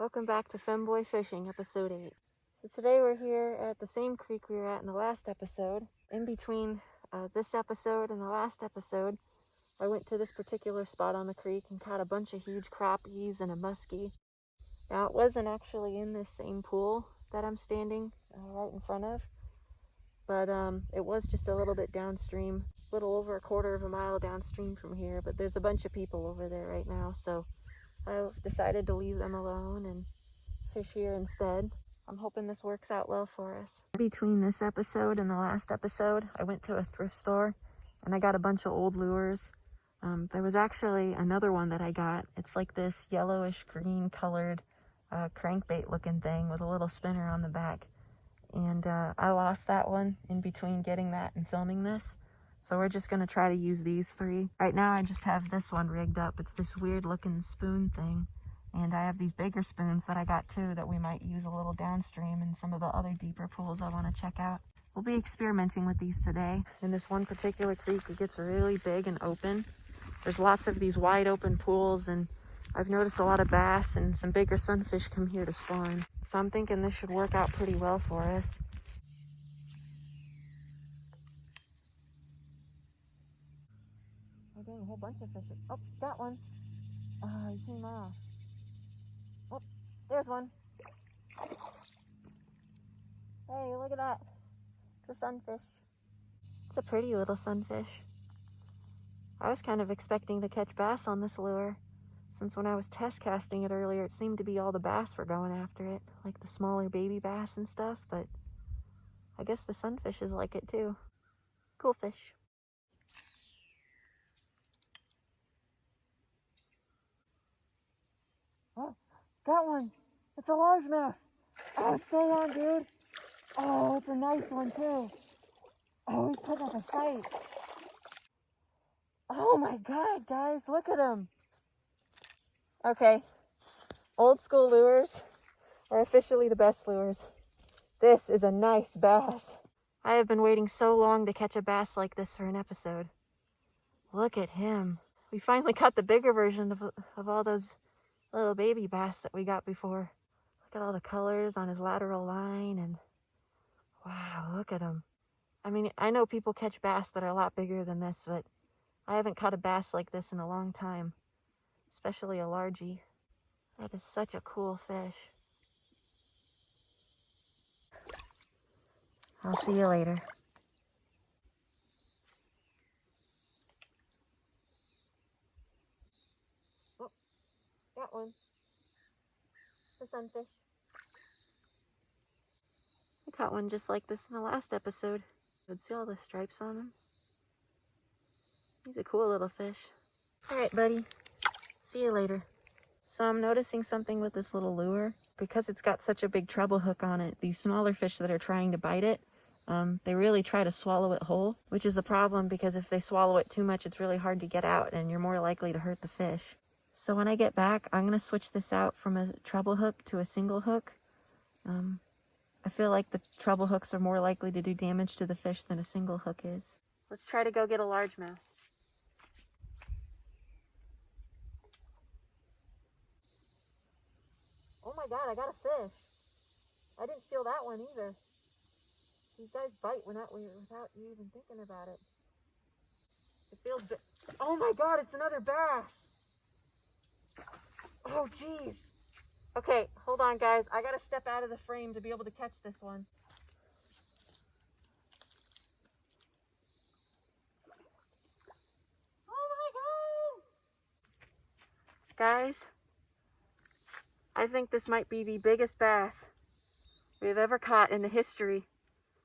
Welcome back to Femboy Fishing, episode 8. So today we're here at the same creek we were at in the last episode. In between this episode and the last episode, I went to this particular spot on the creek and caught a bunch of huge crappies and a muskie. Now it wasn't actually in this same pool that I'm standing right in front of, but it was just a little bit downstream, a little over a quarter of a mile downstream from here, but there's a bunch of people over there right now, so I decided to leave them alone and fish here instead. I'm hoping this works out well for us. Between this episode and the last episode, I went to a thrift store and I got a bunch of old lures. There was actually another one that I got. It's like this yellowish green colored crankbait looking thing with a little spinner on the back. And I lost that one in between getting that and filming this. So we're just going to try to use these three. Right now I just have this one rigged up. It's this weird looking spoon thing. And I have these bigger spoons that I got too that we might use a little downstream in some of the other deeper pools I want to check out. We'll be experimenting with these today. In this one particular creek, it gets really big and open. There's lots of these wide open pools, and I've noticed a lot of bass and some bigger sunfish come here to spawn. So I'm thinking this should work out pretty well for us. We're getting a whole bunch of fish. Oh, got one. Oh, he came off. Oh, there's one. Hey, look at that. It's a sunfish. It's a pretty little sunfish. I was kind of expecting to catch bass on this lure, since when I was test casting it earlier, it seemed to be all the bass were going after it, like the smaller baby bass and stuff, but I guess the sunfishes like it too. Cool fish. Oh, got one. It's a largemouth. Oh, stay on, dude. Oh, it's a nice one too. Oh, he's putting up a fight. Oh my God, guys, look at him. Okay, old school lures are officially the best lures. This is a nice bass. I have been waiting so long to catch a bass like this for an episode. Look at him. We finally caught the bigger version of all those little baby bass that we got before. Look at all the colors on his lateral line, and wow, look at him. I mean, I know people catch bass that are a lot bigger than this, but I haven't caught a bass like this in a long time, especially a largie. That is such a cool fish. I'll see you later. Oh, got one. The sunfish. I caught one just like this in the last episode. You could see all the stripes on him. He's a cool little fish. All right, buddy. See you later. So I'm noticing something with this little lure. Because it's got such a big treble hook on it, these smaller fish that are trying to bite it, they really try to swallow it whole, which is a problem because if they swallow it too much, it's really hard to get out and you're more likely to hurt the fish. So when I get back, I'm going to switch this out from a treble hook to a single hook. I feel like the treble hooks are more likely to do damage to the fish than a single hook is. Let's try to go get a largemouth. Oh my God, I got a fish. I didn't feel that one either. These guys bite without you even thinking about it. It feels good. Oh my God, it's another bass. Oh geez. Okay, hold on guys. I gotta step out of the frame to be able to catch this one. Oh my God! Guys, I think this might be the biggest bass we've ever caught in the history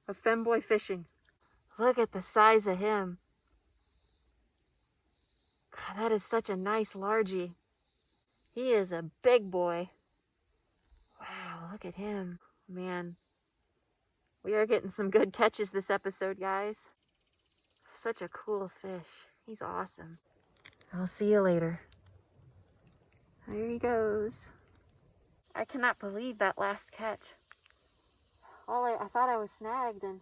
of Femboy fishing. Look at the size of him. God, that is such a nice largie. He is a big boy. Wow, look at him. Man, we are getting some good catches this episode, guys. Such a cool fish. He's awesome. I'll see you later. There he goes. I cannot believe that last catch. I thought I was snagged, and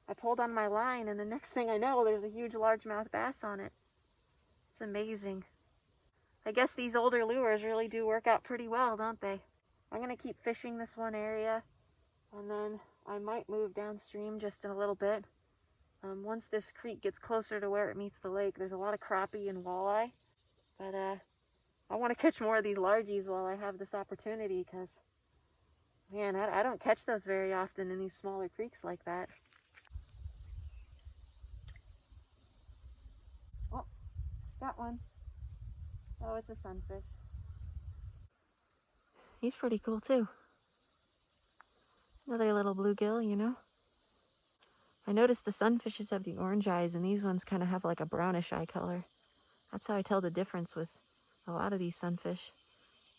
I pulled on my line, and the next thing I know, there's a huge largemouth bass on it. It's amazing. I guess these older lures really do work out pretty well, don't they? I'm going to keep fishing this one area, and then I might move downstream just in a little bit. Once this creek gets closer to where it meets the lake, there's a lot of crappie and walleye, but I want to catch more of these largies while I have this opportunity, because, man, I don't catch those very often in these smaller creeks like that. Oh, got one. Oh, it's a sunfish. He's pretty cool too. Another little bluegill, you know. I noticed the sunfishes have the orange eyes, and these ones kind of have like a brownish eye color. That's how I tell the difference with a lot of these sunfish.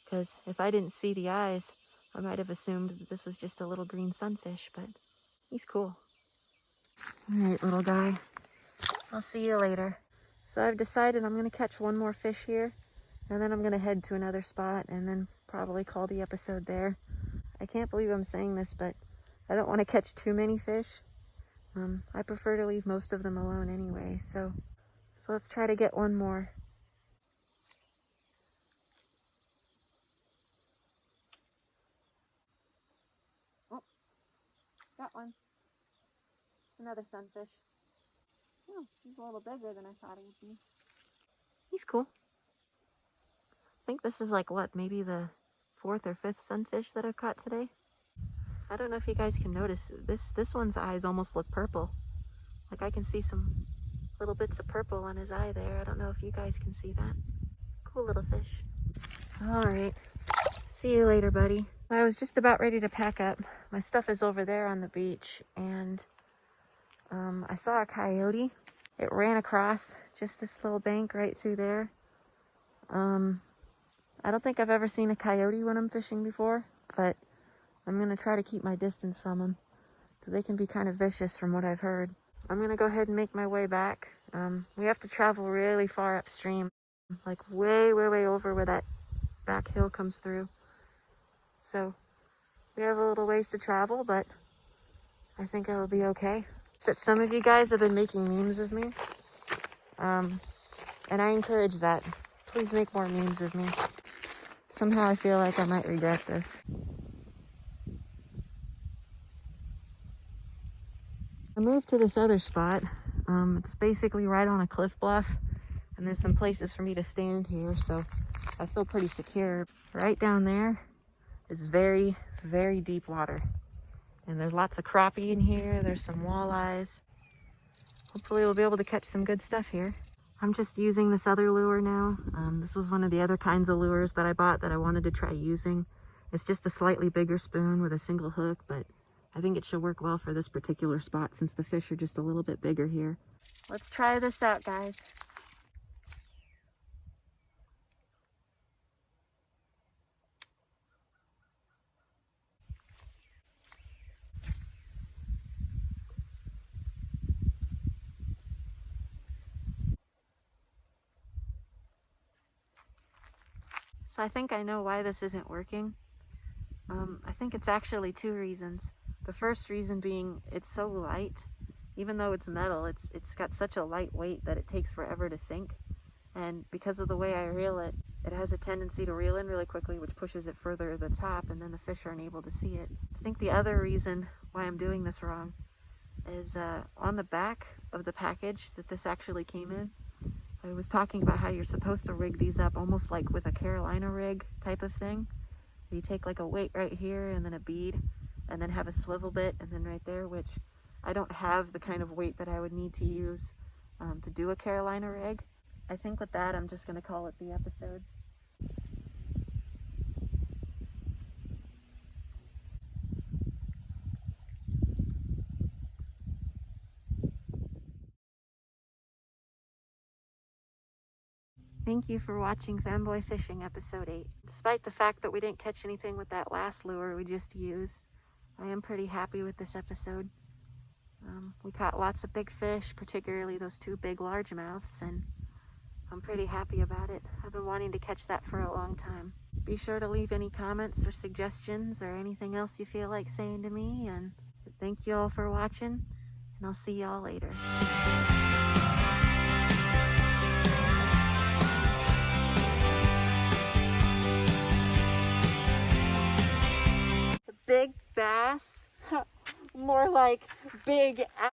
Because if I didn't see the eyes, I might have assumed that this was just a little green sunfish, but he's cool. Alright, little guy. I'll see you later. So I've decided I'm going to catch one more fish here, and then I'm going to head to another spot, and then probably call the episode there. I can't believe I'm saying this, but I don't want to catch too many fish. I prefer to leave most of them alone anyway, so let's try to get one more. Oh, got one. Another sunfish. Oh, he's a little bigger than I thought he would be. He's cool. I think this is like what, maybe the 4th or 5th sunfish that I've caught today. I don't know if you guys can notice, this one's eyes almost look purple. Like I can see some little bits of purple on his eye there. I don't know if you guys can see that. Cool little fish. Alright, see you later, buddy. I was just about ready to pack up. My stuff is over there on the beach, and I saw a coyote. It ran across just this little bank right through there. I don't think I've ever seen a coyote when I'm fishing before, but I'm going to try to keep my distance from them, because they can be kind of vicious from what I've heard. I'm going to go ahead and make my way back. We have to travel really far upstream, like way, way, way over where that back hill comes through. So we have a little ways to travel, but I think it'll be okay. That some of you guys have been making memes of me, and I encourage that. Please make more memes of me. Somehow I feel like I might regret this. I moved to this other spot. It's basically right on a cliff bluff, and there's some places for me to stand here, so I feel pretty secure. Right down there is very, very deep water, and there's lots of crappie in here. There's some walleyes. Hopefully we'll be able to catch some good stuff here. I'm just using this other lure now. This was one of the other kinds of lures that I bought that I wanted to try using. It's just a slightly bigger spoon with a single hook, but I think it should work well for this particular spot since the fish are just a little bit bigger here. Let's try this out, guys. So I think I know why this isn't working. I think it's actually 2 reasons. The first reason being it's so light. Even though it's metal, it's got such a light weight that it takes forever to sink. And because of the way I reel it, it has a tendency to reel in really quickly, which pushes it further to the top, and then the fish aren't able to see it. I think the other reason why I'm doing this wrong is on the back of the package that this actually came in, I was talking about how you're supposed to rig these up almost like with a Carolina rig type of thing. You take like a weight right here and then a bead and then have a swivel bit and then right there, which I don't have the kind of weight that I would need to use to do a Carolina rig. I think with that, I'm just going to call it the episode. Thank you for watching Femboy Fishing episode 8. Despite the fact that we didn't catch anything with that last lure we just used, I am pretty happy with this episode. We caught lots of big fish, particularly those 2 big largemouths, and I'm pretty happy about it. I've been wanting to catch that for a long time. Be sure to leave any comments or suggestions or anything else you feel like saying to me, and thank you all for watching, and I'll see y'all later. big bass. More like big